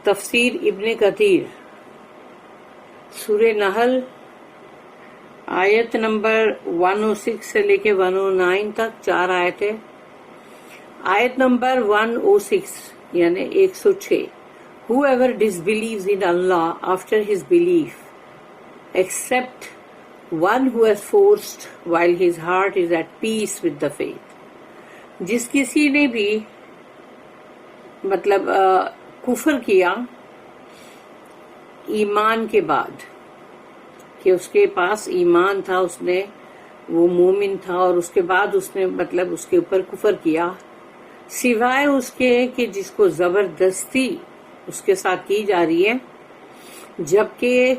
تفسیر ابن کثیر سورہ نحل آیت نمبر 106 سے لے کے 109 تک 4 آیتیں. آیت نمبر 106 یعنی 106. Whoever disbelieves in Allah after his belief, except one who has forced while his heart is at peace with the faith. جس کسی نے بھی مطلب کفر کیا ایمان کے بعد کہ اس کے پاس ایمان تھا، اس نے وہ مومن تھا، اور اس کے بعد اس نے مطلب اس کے اوپر کفر کیا سوائے اس کے کہ جس کو زبردستی اس کے ساتھ کی جا رہی ہے، جبکہ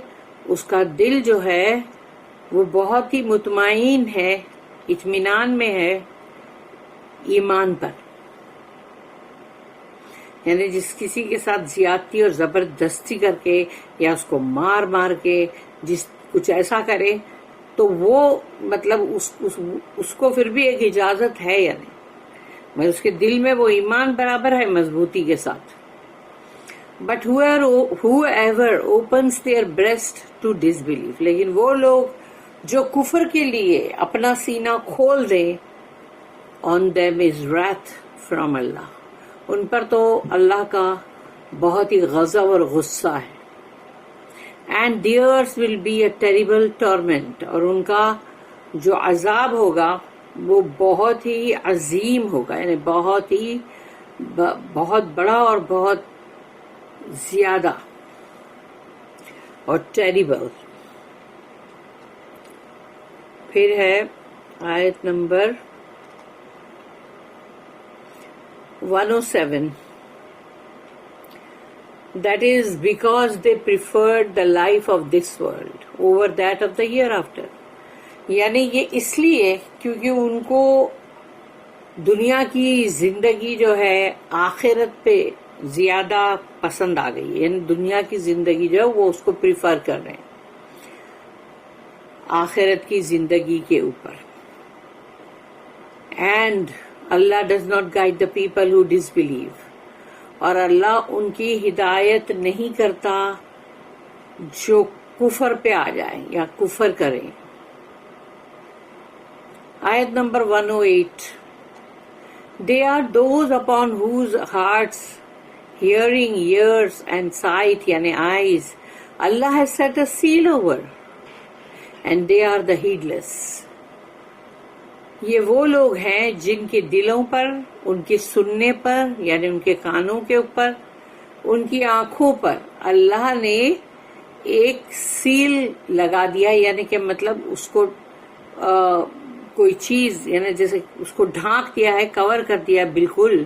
اس کا دل جو ہے وہ بہت ہی مطمئن ہے، اطمینان میں ہے ایمان پر. یعنی جس کسی کے ساتھ زیادتی اور زبردستی کر کے یا اس کو مار مار کے جس کچھ ایسا کرے تو وہ مطلب اس کو پھر بھی ایک اجازت ہے یا نہیں، مگر اس کے دل میں وہ ایمان برابر ہے مضبوطی کے ساتھ. But whoever opens their breast to disbelief، لیکن وہ لوگ جو کفر کے لیے اپنا سینہ کھول دیں، on them is wrath from Allah، ان پر تو اللہ کا بہت ہی غضب اور غصہ ہے. And theirs will be a terrible torment، اور ان کا جو عذاب ہوگا وہ بہت ہی عظیم ہوگا، یعنی بہت بڑا اور بہت زیادہ اور ٹیریبل. پھر ہے آیت number 107. That is because they preferred the life of this world over that of the hereafter. یعنی یہ اس لیے کیونکہ ان کو دنیا کی زندگی جو ہے آخرت پہ زیادہ پسند آ گئی، یعنی دنیا کی زندگی جو ہے وہ اس کو پریفر کر رہے ہیں آخرت کی زندگی کے اوپر. And Allah does not guide the people who disbelieve, اور اللہ ان کی ہدایت نہیں کرتا جو کفر پہ آ جائیں یا کفر کریں. آیت number 108. They are those upon whose hearts, hearing, ears and sight یعنی eyes Allah has set a seal over, and they are the heedless. یہ وہ لوگ ہیں جن کے دلوں پر، ان کے سننے پر یعنی ان کے کانوں کے اوپر، ان کی آنکھوں پر اللہ نے ایک سیل لگا دیا، یعنی کہ مطلب اس کو کوئی چیز یعنی جیسے اس کو ڈھانک دیا ہے، کور کر دیا ہے بالکل.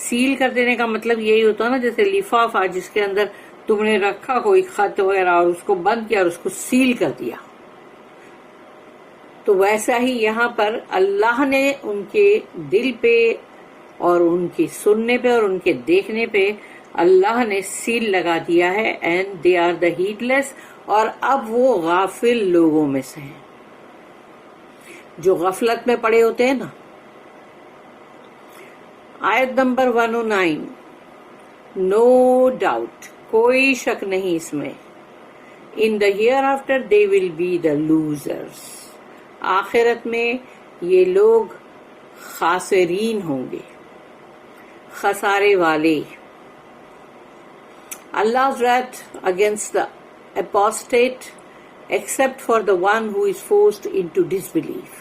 سیل کر دینے کا مطلب یہی ہوتا ہے نا، جیسے لفافہ جس کے اندر تم نے رکھا کوئی خط وغیرہ اور اس کو بند کیا اور اس کو سیل کر دیا. تو ویسا ہی یہاں پر اللہ نے ان کے دل پہ اور ان کے سننے پہ اور ان کے دیکھنے پہ اللہ نے سیل لگا دیا ہے. اینڈ دے آر دا ہیڈلیس، اور اب وہ غافل لوگوں میں سے ہیں جو غفلت میں پڑے ہوتے ہیں نا. آیت نمبر 109. نو ڈاؤٹ، کوئی شک نہیں اس میں. In the hereafter they will be the losers, آخرت میں یہ لوگ خاسرین ہوں گے، خسارے والے. Allah's wrath against the apostate except for the one who is forced into disbelief.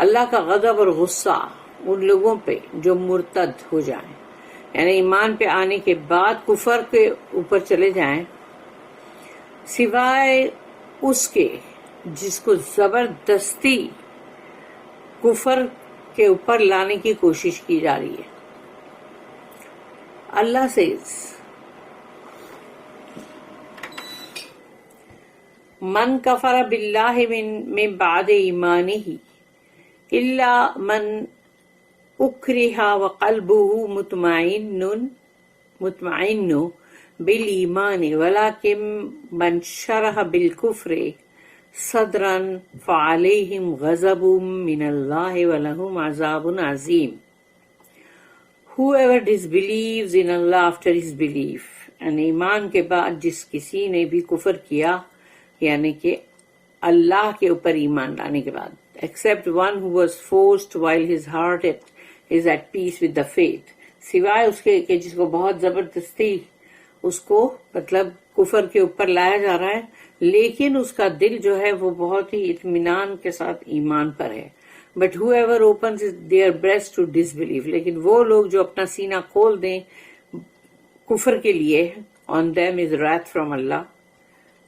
اللہ کا غضب اور غصہ ان لوگوں پہ جو مرتد ہو جائیں، یعنی ایمان پہ آنے کے بعد کفر کے اوپر چلے جائیں، سوائے اس کے جس کو زبردستی کفر کے اوپر لانے کی کوشش کی جا رہی ہے. اللہ says من کفر باللہ من بعد ایمانہ الا من اکرہ وقلبہ مطمئن بالایمان ولکن من شرح بالکفر صدرا فعلیہم غضب من اللہ ولہم عذاب عظیم. whoever disbelieves in Allah after his belief, and ایمان کے بعد جس کسی نے بھی کفر کیا یعنی کہ اللہ کے اوپر ایمان لانے کے بعد, except one who was forced while his heart is at peace with the faith, سوائے اس کے کہ جس کو بہت زبردستی اس کو مطلب کفر کے اوپر لایا جا رہا ہے لیکن اس کا دل جو ہے وہ بہت ہی اطمینان کے ساتھ ایمان پر ہے. But whoever opens their breast to disbelief, لیکن وہ لوگ جو اپنا سینہ کھول دیں کفر کے لیے, on them is wrath from Allah,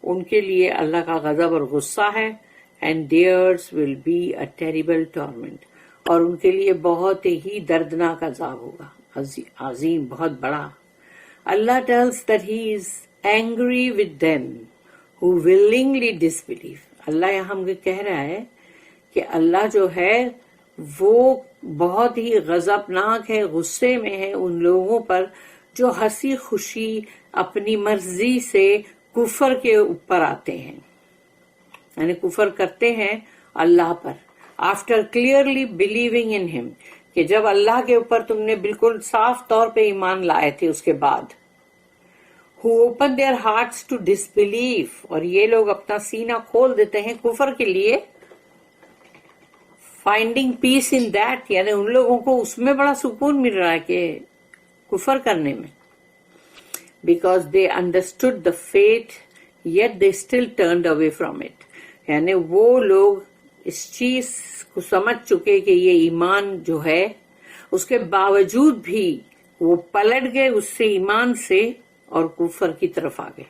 ان کے لیے اللہ کا غضب اور غصہ ہے, and theirs will be a terrible torment, اور ان کے لیے بہت ہی دردناک عذاب ہوگا, عظیم, بہت بڑا. Allah tells that he is angry with them who willingly disbelieve. اللہ یہاں ہم کہہ رہا ہے کہ اللہ جو ہے وہ بہت ہی غضبناک ہے, غصے میں ہے ان لوگوں پر جو ہنسی خوشی اپنی مرضی سے کفر کے اوپر آتے ہیں, یعنی کفر کرتے ہیں اللہ پر. آفٹر کلیئرلی بلیونگ ان ہم, کہ جب اللہ کے اوپر تم نے بالکل صاف طور پہ ایمان لائے تھے اس کے بعد. who open their hearts to disbelief, اور یہ لوگ اپنا سینہ کھول دیتے ہیں کفر کے لیے. finding peace in that, یعنی ان لوگوں کو اس میں بڑا سکون مل رہا ہے کہ کفر کرنے میں. because they understood the faith yet they still turned away from it, یعنی وہ لوگ اس چیز کو سمجھ چکے کہ یہ ایمان جو ہے اس کے باوجود بھی وہ پلٹ گئے اس سے, ایمان سے, اور کفر کی طرف آ گئے.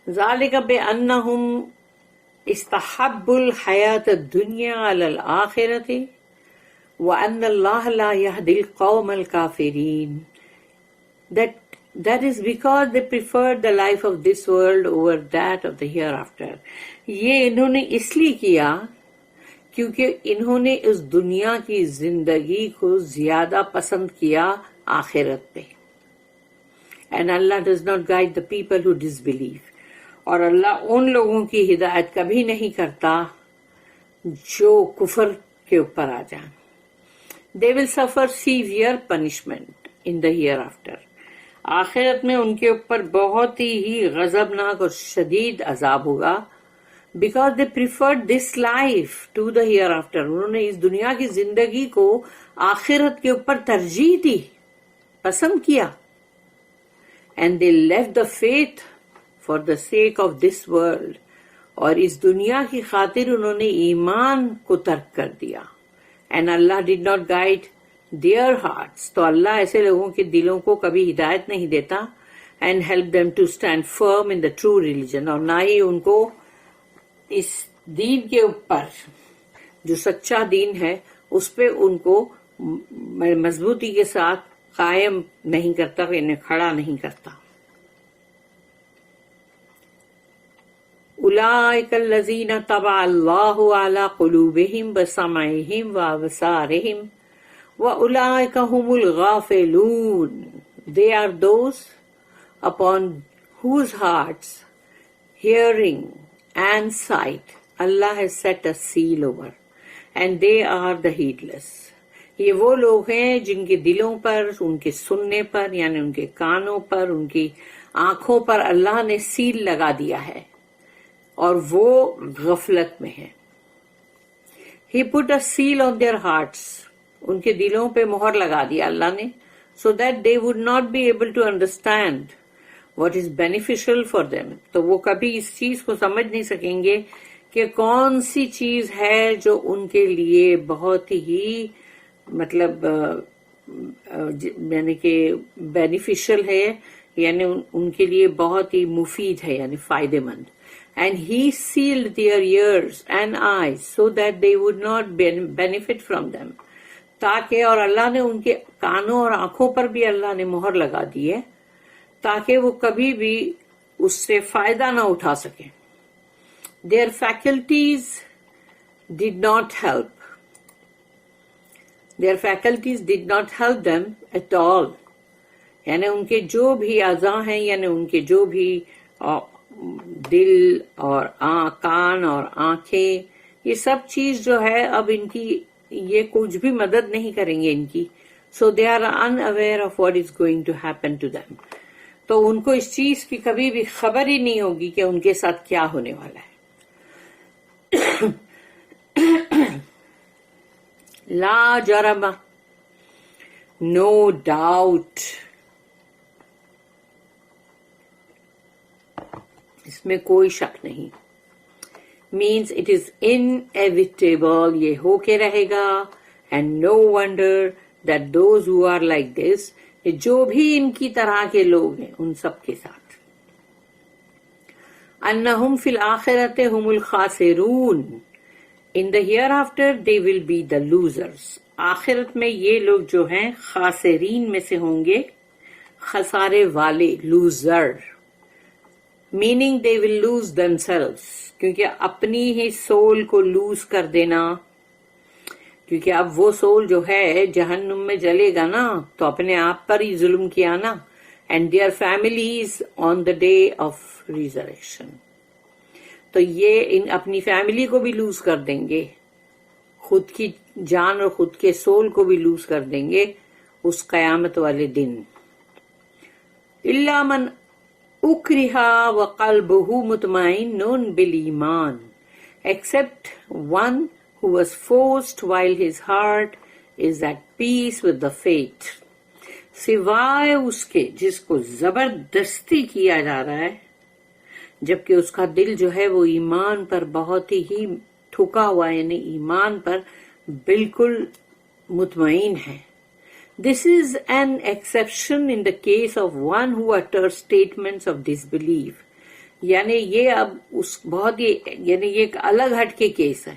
ذالک بأنہم استحبوا الحیاۃ الدنیا علی الآخرۃ وأن اللہ لا یہدی القوم الکافرین. That is because they preferred the life of this world over that of the hereafter. یہ انہوں نے اس لیے کیا کیونکہ انہوں نے اس دنیا کی زندگی کو زیادہ پسند کیا آخرت پہ. And Allah does not guide the people who disbelieve. اور اللہ ان لوگوں کی ہدایت کبھی نہیں کرتا جو کفر کے اوپر آ جائیں. They will suffer severe punishment in the hereafter. آخرت میں ان کے اوپر بہت ہی غضبناک اور شدید عذاب ہوگا. Because they preferred this life to the hereafter. انہوں نے اس دنیا کی زندگی کو آخرت کے اوپر ترجیح دی, پسند کیا. And they left the faith for the sake of this world. اور اس دنیا کی خاطر انہوں نے ایمان کو ترک کر دیا. And Allah did not guide their hearts. تو اللہ ایسے لوگوں کے دلوں کو کبھی ہدایت نہیں دیتا. And help them to stand firm in the true religion. اور نہ ہی ان کو اس دین کے اوپر جو سچا دین ہے اس پہ ان کو مضبوطی کے ساتھ قائم نہیں کرتا, انہیں کھڑا نہیں کرتا. اولئک الذین طبع اللہ علی قلوبہم وسمعہم وابصارہم واولئک ھم الغافلون. They are those upon whose hearts, hearing and sight, Allah has set a seal over, and they are the heedless. یہ وہ لوگ ہیں جن کے دلوں پر, ان کے سننے پر, یعنی ان کے کانوں پر, ان کی آنکھوں پر اللہ نے سیل لگا دیا ہے اور وہ غفلت میں ہیں. He put a seal on their hearts. ان کے دلوں پہ مہر لگا دیا اللہ نے, so that they would not be able to understand what is beneficial for them. تو وہ کبھی اس چیز کو سمجھ نہیں سکیں گے کہ کون سی چیز ہے جو ان کے لیے بہت ہی مطلب یعنی کہ بینیفیشل ہے, یعنی ان کے لیے بہت ہی مفید ہے, یعنی فائدے مند. And he sealed their ears and eyes so that they would not benefit from them. تاکہ, اور اللہ نے ان کے کانوں اور آنکھوں پر بھی اللہ نے مہر لگا دی ہے تاکہ وہ کبھی بھی اس سے فائدہ نہ اٹھا سکیں. Their faculties did not help. Their faculties did not help them at all. یعنی ان کے جو بھی اعضاء ہیں, یعنی ان کے جو بھی دل اور کان اور آنکھیں, یہ سب چیز جو ہے اب ان کی یہ کچھ بھی مدد نہیں کریں گے ان کی. So they are unaware of what is going to happen to them. تو ان کو اس چیز کی کبھی بھی خبر ہی نہیں ہوگی کہ ان کے ساتھ کیا ہونے والا ہے. لا جرم, no doubt, اس میں کوئی شک نہیں. means it is inevitable, یہ ہو کے رہے گا. and no wonder that those who are like this, جو بھی ان کی طرح کے لوگ ہیں ان سب کے ساتھ, انہم فی الآخرۃ ہم الخاسرون, in the hereafter they will be the losers. آخرت میں یہ لوگ جو ہیں خاسرین میں سے ہوں گے, خسارے والے, loser, meaning they will lose themselves, کیونکہ اپنی ہی سول کو لوز کر دینا. کیونکہ اب وہ سول جو ہے جہنم میں جلے گا نا, تو اپنے آپ پر ہی ظلم کیا نا. and their families on the day of resurrection. تو یہ ان اپنی فیملی کو بھی لوز کر دیں گے, خود کی جان اور خود کے سول کو بھی لوز کر دیں گے اس قیامت والے دن. الا من اکرہ وقلبہ مطمئن بالایمان, except one who was forced while his heart is at peace with the fate. سوائے اس کے جس کو زبردستی کیا جا رہا ہے, جبکہ اس کا دل جو ہے وہ ایمان پر بہت ہی ٹھکا ہوا ہے, یعنی ایمان پر بالکل مطمئن ہے. This is an exception in the case of one who utters statements of disbelief. یعنی یہ اب اس بہت ہی, یعنی یہ ایک الگ ہٹ کے کیس ہے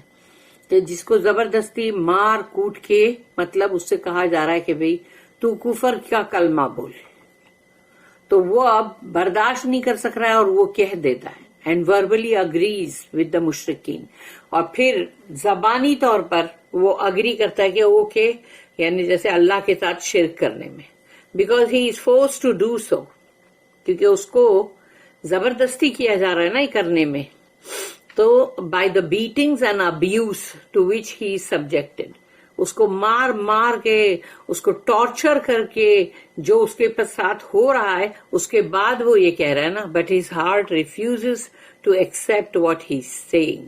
کہ جس کو زبردستی مار کوٹ کے, مطلب اس سے کہا جا رہا ہے کہ بھئی تو کفر کا کلمہ بول, تو وہ اب برداشت نہیں کر سک رہا ہے اور وہ کہہ دیتا ہے. and verbally agrees with the مشرکین, اور پھر زبانی طور پر وہ اگری کرتا ہے کہ اوکے, یعنی جیسے اللہ کے ساتھ شرک کرنے میں, because he is forced to do so, کیونکہ اس کو زبردستی کیا جا رہا ہے نا یہ کرنے میں. تو by the beatings and abuse to which he is subjected, اس کو مار مار کے, اس کو ٹارچر کر کے جو اس کے ساتھ ہو رہا ہے, اس کے بعد وہ یہ کہہ رہا ہے نا, but his heart refuses to accept what he is saying.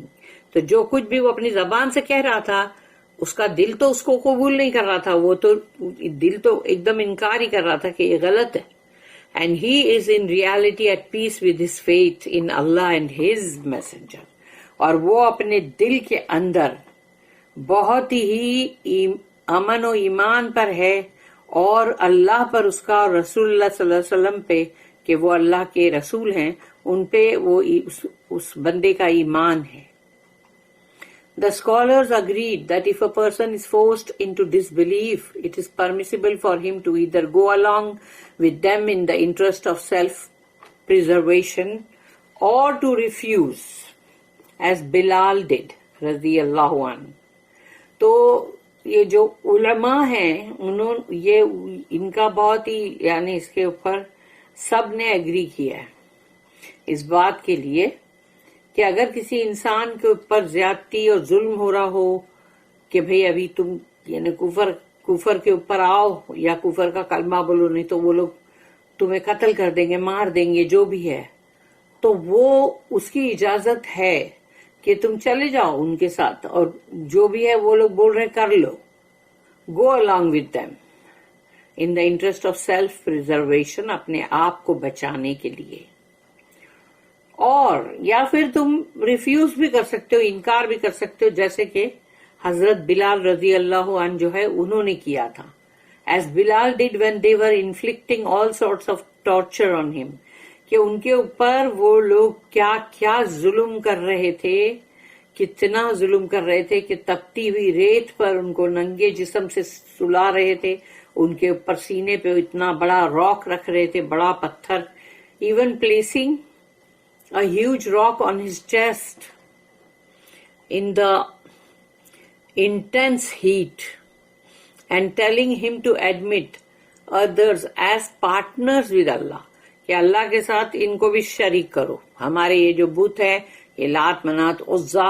تو جو کچھ بھی وہ اپنی زبان سے کہہ رہا تھا, اس کا دل تو اس کو قبول نہیں کر رہا تھا, وہ تو دل تو ایک دم انکار ہی کر رہا تھا کہ یہ غلط ہے. and he is in reality at peace with his faith in Allah and his messenger. اور وہ اپنے دل کے اندر بہت ہی امن و ایمان پر ہے, اور اللہ پر اس کا, اور رسول اللہ صلی اللہ علیہ وسلم پہ کہ وہ اللہ کے رسول ہیں, ان پہ وہ اس بندے کا ایمان ہے. The scholars agreed that if a person is forced into disbelief, it is permissible for him to either go along with them in the interest of self-preservation or to refuse, as Bilal did, رضی اللہ عنہ. تو یہ جو علماء ہیں یہ ان کا بہت ہی, یعنی اس کے اوپر سب نے ایگری کیا ہے اس بات کے لیے کہ اگر کسی انسان کے اوپر زیادتی اور ظلم ہو رہا ہو کہ بھئی ابھی تم یعنی کفر کے اوپر آؤ یا کفر کا کلمہ بولو, نہیں تو وہ لوگ تمہیں قتل کر دیں گے, مار دیں گے, جو بھی ہے, تو وہ اس کی اجازت ہے کہ تم چلے جاؤ ان کے ساتھ, اور جو بھی ہے وہ لوگ بول رہے کر لو, گو along with them in the interest of self preservation, اپنے آپ کو بچانے کے لیے. اور یا پھر تم ریفیوز بھی کر سکتے ہو, انکار بھی کر سکتے ہو, جیسے کہ حضرت بلال رضی اللہ عنہ جو ہے انہوں نے کیا تھا, as Bilal did when they were inflicting all sorts of torture on him, کہ ان کے اوپر وہ لوگ کیا کیا ظلم کر رہے تھے, کتنا ظلم کر رہے تھے کہ تپتی ہوئی ریت پر ان کو ننگے جسم سے سلا رہے تھے, ان کے اوپر سینے پہ اتنا بڑا راک رکھ رہے تھے, بڑا پتھر, even placing a huge rock on his chest in the intense heat and telling him to admit others as partners with Allah, کہ اللہ کے ساتھ ان کو بھی شریک کرو, ہمارے یہ جو بت ہے, یہ لات منات عزا,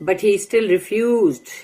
but he still refused,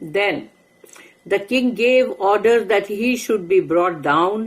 Then the king gave orders that he should be brought down.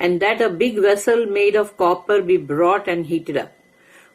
And that a big vessel made of copper be brought and heated up.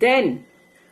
Then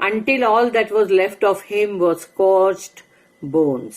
until all that was left of him was scorched bones.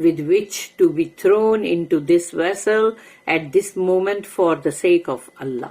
with which to be thrown into this vessel at this moment for the sake of Allah.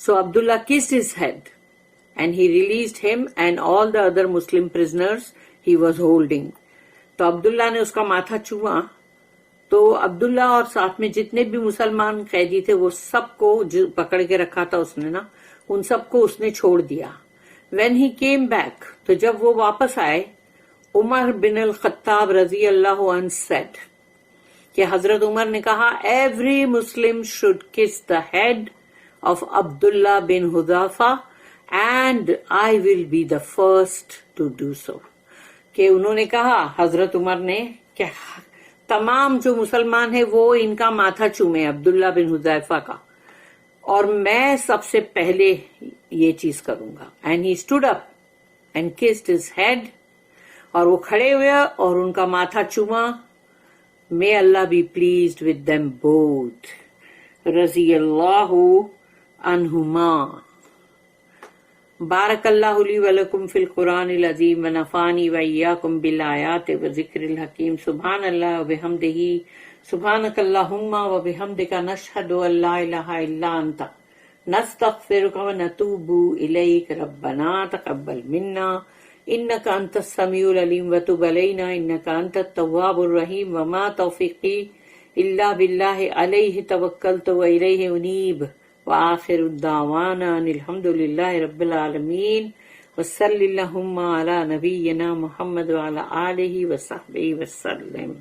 So Abdullah kissed his head and he released him and all the other Muslim prisoners he was holding. تو عبداللہ نے اس کا ماتھا چوما تو عبداللہ اور ساتھ میں جتنے بھی مسلمان قیدی تھے وہ سب کو جو پکڑ کے رکھا تھا اس نے نا، ان سب کو اس نے چھوڑ دیا. When he came back, تو جب وہ واپس آئے، عمر بن الخطاب رضی اللہ عنہ said کہ حضرت عمر نے کہا every Muslim should kiss the head of Abdullah bin Hudhafa and I will be the first to do so. کہ انہوں نے کہا حضرت عمر نے کہ تمام جو مسلمان ہیں وہ ان کا ماتھا چومے عبداللہ بن حذیفہ کا، اور میں سب سے پہلے یہ چیز کروں گا. And he stood up and kissed his head, اور وہ کھڑے ہوئے اور ان کا ماتھا چوما. may Allah be pleased with them both رضی اللہ عنہما. بارک اللہ لی ولکم فی القرآن العظیم ونفعنی وإیاکم بالآیات وذکر الحکیم. سبحان اللہ وبحمدہ، سبحانک اللہم وبحمدک، نشہد ان لا الہ الا انت، نستغفرک ونتوب الیک. ربنا تقبل منا انک انت السمیع العلیم وتب علینا انک انت التواب الرحیم. وما توفیقی الا باللہ علیہ توکلت والیہ انیب. وآخر الدعوانا ان الحمد للہ رب العالمین. وصلی اللہم علی نبینا محمد وعلی آلہ وصحبہ وسلم.